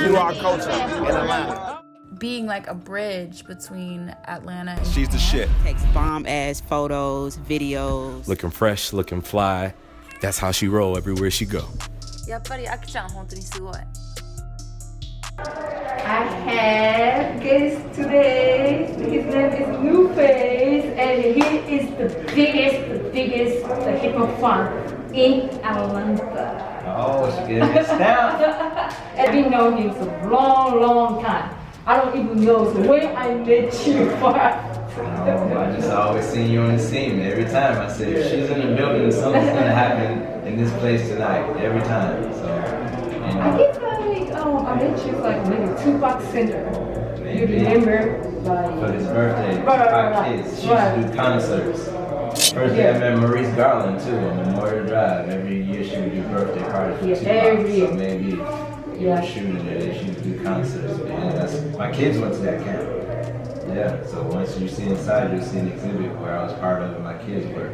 to our culture in Atlanta. Being like a bridge between Atlanta and She's the shit. Takes bomb-ass photos, videos. Looking fresh, looking fly. That's how she roll everywhere she go. やっぱりアキちゃん本当にすごい。I have guest today. His name is Newface, and he is the biggest hip hop fan in Atlanta. Oh, she getting it down. And we know him for a long time. I don't even know when I met you first. I just always seen you on the scene. Every time I say, if she's in the building, something's gonna happen in this place tonight. Every time. So, you know. I guess I met you like maybe Tupac Center. You remember? Like, For his birthday, Right. kids. She used to do concerts. First day I met Maurice Garland too on Memorial Drive. Every year she would do birthday parties for Tupac. every year. So maybe we were shooting there. She would do concerts. Man, my kids went to that camp. Yeah, so once you see inside, you'll see an exhibit where I was part of it, my kids were.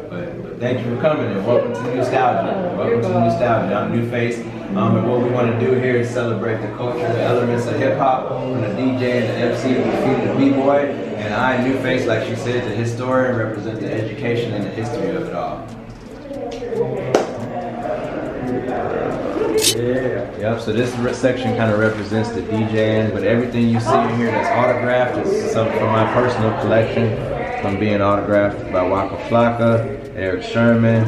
But thank you for coming and welcome to Nostalgia. Welcome to Nostalgia. I'm Newface. And what we want to do here is celebrate the culture, the elements of hip hop, from the DJ and the MC, the graffiti, the b-boy. And I, Newface, like she said, the historian, represent the education and the history of it all. Yeah. Yep, so this section kind of represents the DJing, but everything you see in here that's autographed is something from my personal collection, from being autographed by Waka Flocka, Eric Sherman,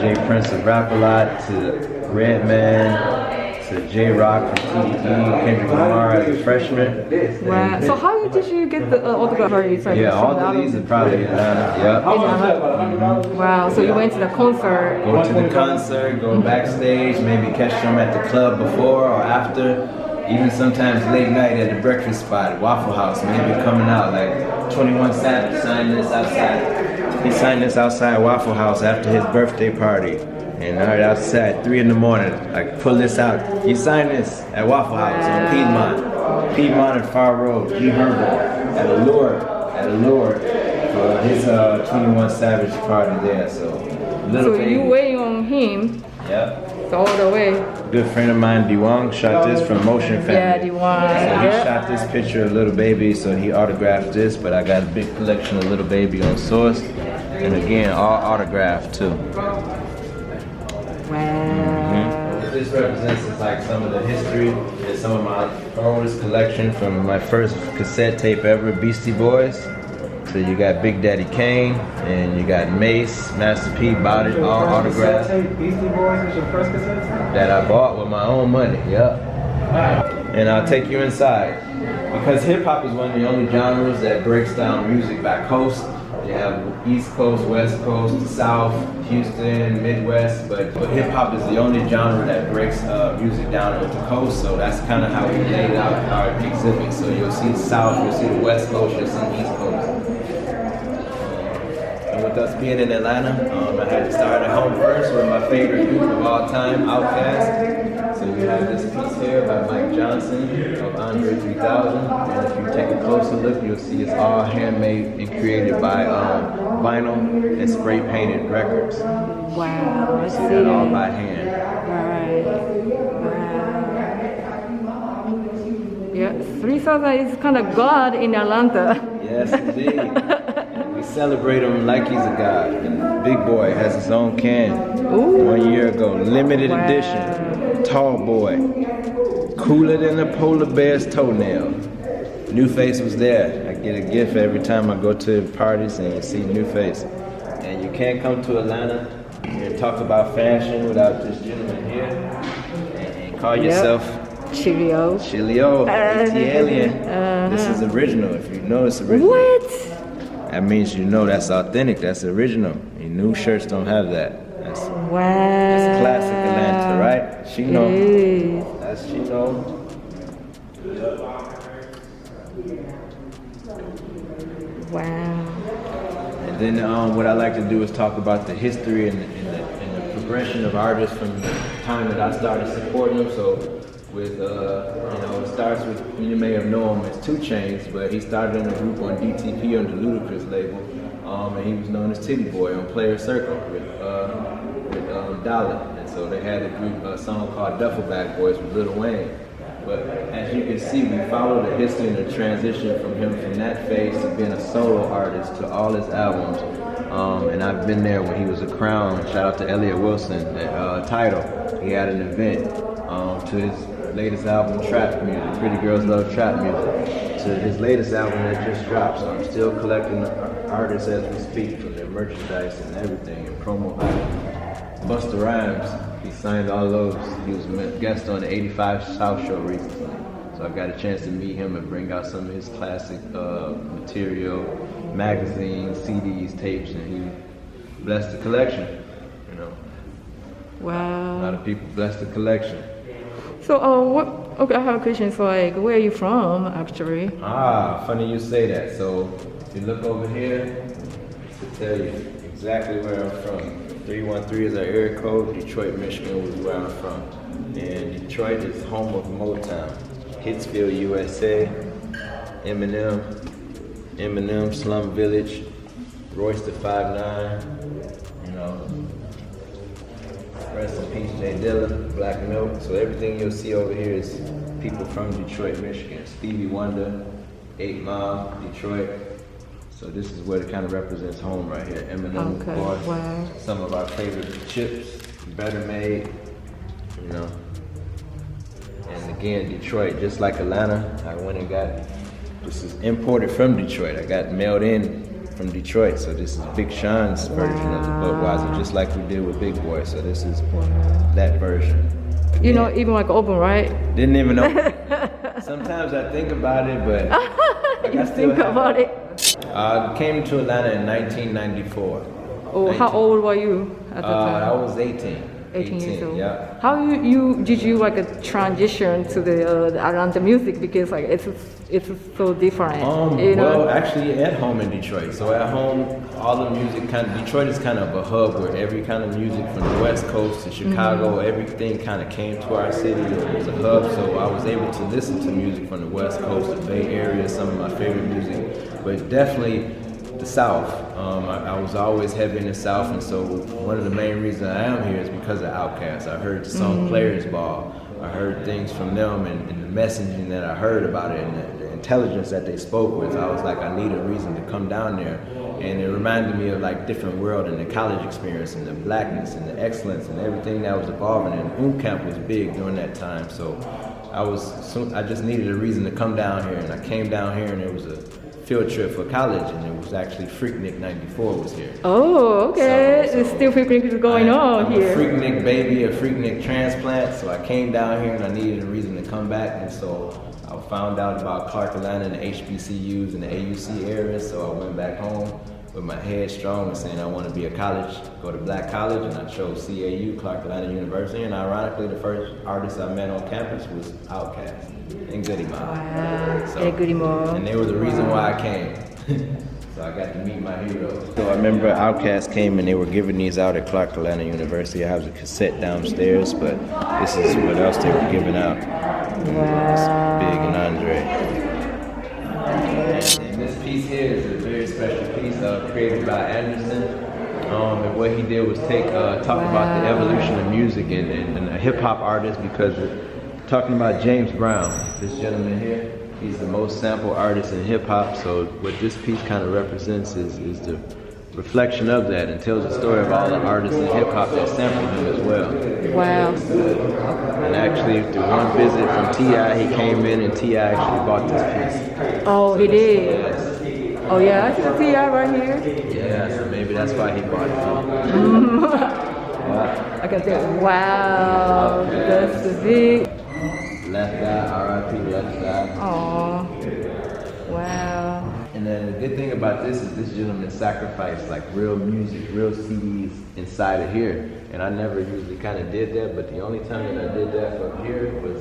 Jay Prince of Rap-A-Lot, to Redman, to J-Rock from TDE, Kendrick Lamar as a freshman. Wow. So how did you get the autograph? Yeah, all of these are probably Atlanta. Yep. Wow. So you went to the concert. Go to the concert, go backstage, maybe catch them at the club before or after. Even sometimes late night at the breakfast spot, Waffle House, maybe coming out like 21 Savage signed this outside. He signed this outside Waffle House after his birthday party. And right outside, 3 in the morning, I pull this out. He signed this at Waffle House in Piedmont and Far Road, G. Herbert, at Allure for his 21 Savage party there. So baby. You wait on him. Yep. So all the way. Good friend of mine, Dewang, shot this from Motion Family. Yeah, Dewang. So he shot this picture of Little Baby, so he autographed this, but I got a big collection of Little Baby on Source. And again, all autographed too. Wow. What this represents is like some of the history and some of my oldest collection from my first cassette tape ever, Beastie Boys. So you got Big Daddy Kane, and you got Mace, Master P, Bout It, all autographed. Beastie Boys was your first cassette? That I bought with my own money, yep. And I'll take you inside. Because hip hop is one of the only genres that breaks down music by coast. You have East Coast, West Coast, South, Houston, Midwest, but hip hop is the only genre that breaks music down into coast, so that's kind of how we laid out our exhibit. So you'll see the South, you'll see the West Coast, you'll see the East Coast. And with us being in Atlanta, I had to start at home first with my favorite group of all time, Outkast. So we have this piece here by Mike Johnson of Andre 3000, and if you take a closer look, you'll see it's all handmade and created by vinyl and spray painted records. Wow. You see that all by hand. Right. Wow. Yeah, 3000 is kind of God in Atlanta. Yes, indeed. We celebrate him like he's a god. And Big Boy has his own can. Ooh. 1 year ago, limited edition. Tall boy, cooler than a polar bear's toenail. Newface was there. I get a gift every time I go to parties and you see Newface. And you can't come to Atlanta and talk about fashion without this gentleman here and call yourself Chilio. AKInATL. This is original. If you know it's original. What? That means you know that's authentic. That's original. Your new shirts don't have that. That's classic Atlanta, right? She know. That's she know. Wow. And then what I like to do is talk about the history and the progression of artists from the time that I started supporting them. So with it starts with, you may have known him as 2 Chainz, but he started in a group on DTP on the Ludacris label, and he was known as Titty Boy on Player Circle with Dollar. And so they had a song called Duffelback Boys with Lil Wayne. But as you can see, we follow the history and the transition from him from that phase to being a solo artist to all his albums. And I've been there when he was a Crown. Shout out to Elliot Wilson at Tidal. He had an event to his latest album, Trap Music. Pretty Girls Love Trap Music. To his latest album that just dropped. So I'm still collecting artists as we speak from their merchandise and everything and promo items. Busta Rhymes, he signed all those. He was a guest on the 85 South Show recently. So I got a chance to meet him and bring out some of his classic material, magazines, CDs, tapes, and he blessed the collection, you know. Wow. A lot of people blessed the collection. So, okay, I have a question. So, like, where are you from, actually? Funny you say that. So, if you look over here, to tell you exactly where I'm from. 313 is our area code. Detroit, Michigan was where I'm from. And Detroit is home of Motown. Hitsville, USA, Eminem, Slum Village, Royce the 5'9", you know. Rest in peace, Jay Dilla, Black Milk. So everything you'll see over here is people from Detroit, Michigan. Stevie Wonder, 8 Mile, Detroit. So this is where it kind of represents home right here. Eminem, of course. Wow. Some of our favorite chips, Better Made, you know. And again, Detroit, just like Atlanta, I went and got, this is imported from Detroit. I got mailed in from Detroit, so this is Big Sean's version of the Budweiser, just like we did with Big Boy. So this is that version. Again, You know, even like open, right? didn't even know. Sometimes I think about it, but like, You think about it. Came to Atlanta in 1994. Oh, how old were you at the time? I was 18. 18 years old. Yeah. How did you like a transition to the Atlanta music, because like it's so different, you know? Well, actually at home in Detroit. So at home, all the music Detroit is kind of a hub where every kind of music from the West Coast to Chicago, everything kind of came to our city. It was a hub, so I was able to listen to music from the West Coast, the Bay Area, some of my favorite music, but definitely the South. I was always heavy in the South, and so one of the main reasons I am here is because of Outkast. I heard the song Players Ball. I heard things from them and the messaging that I heard about it and the intelligence that they spoke with. I was like, I need a reason to come down there. And it reminded me of like different world and the college experience and the blackness and the excellence and everything that was evolving. And Camp was big during that time. So I just needed a reason to come down here, and I came down here, and it was a field trip for college, and it was actually Freaknik 94 was here. Oh, okay. So It's still Freaknik is going on I'm here. a Freaknik baby, a Freaknik transplant, so I came down here and I needed a reason to come back, and so I found out about Clark Atlanta and the HBCUs and the AUC area, so I went back home with my head strong and saying I want to be a college, go to black college, and I chose CAU, Clark Atlanta University, and ironically the first artist I met on campus was Outkast and Goody Mob. So, Goody Mob. and they were the reason why I came. So I got to meet my heroes. So I remember Outkast came and they were giving these out at Clark Atlanta University. I have a cassette downstairs, but this is what else they were giving out. Wow. Big and Andre. And this piece here is a very special piece created by Anderson. And what he did was talk about the evolution of music and a hip hop artist, because talking about James Brown, this gentleman here, he's the most sampled artist in hip hop. So what this piece kind of represents is the reflection of that, and tells the story of all the artists in hip hop that sampled him as well. Wow. And actually, through one visit from T.I., he came in and T.I. actually bought this piece. Oh, he did. Yes. Oh yeah, I see the T.I. right here. Yeah, so maybe that's why he bought it. I can say, wow, that's the big. Left Eye, R.I.P. Left Eye. Oh, wow. And then the good thing about this is this gentleman sacrificed like real music, real CDs inside of here. And I never usually kind of did that, but the only time that I did that from here was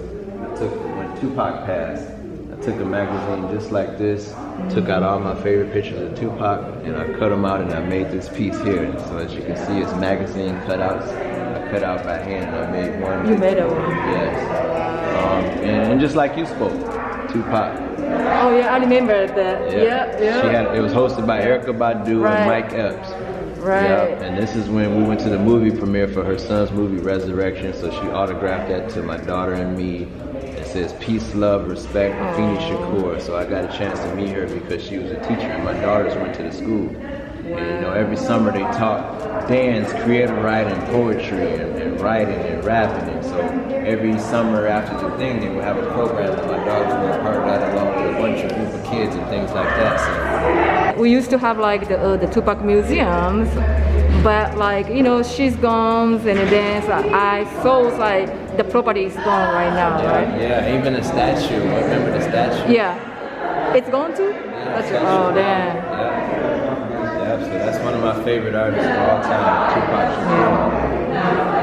when Tupac passed. I took a magazine just like this, took out all my favorite pictures of Tupac, and I cut them out and I made this piece here. And so as you can see, it's magazine cutouts. I cut out by hand and I made one. You made a one? Yes. And just like you spoke, Tupac. Oh yeah, I remember that. Yeah. It was hosted by Erykah Badu and Mike Epps. Right. Yep. And this is when we went to the movie premiere for her son's movie Resurrection. So she autographed that to my daughter and me, and says peace, love, respect, Afeni Shakur. So I got a chance to meet her because she was a teacher and my daughters went to the school. And every summer they taught dance, creative writing, poetry, and writing and rapping. And so every summer after the thing, they would have a program and my daughters were a part of that along with a bunch of group of kids and things like that. So We used to have like the Tupac museums, but like, she's gone and then I saw like the property is gone right now, right? Yeah, even the statue. Remember the statue? Yeah. It's gone too? Oh, damn. Yeah, so that's one of my favorite artists of all time, Tupac Shakur.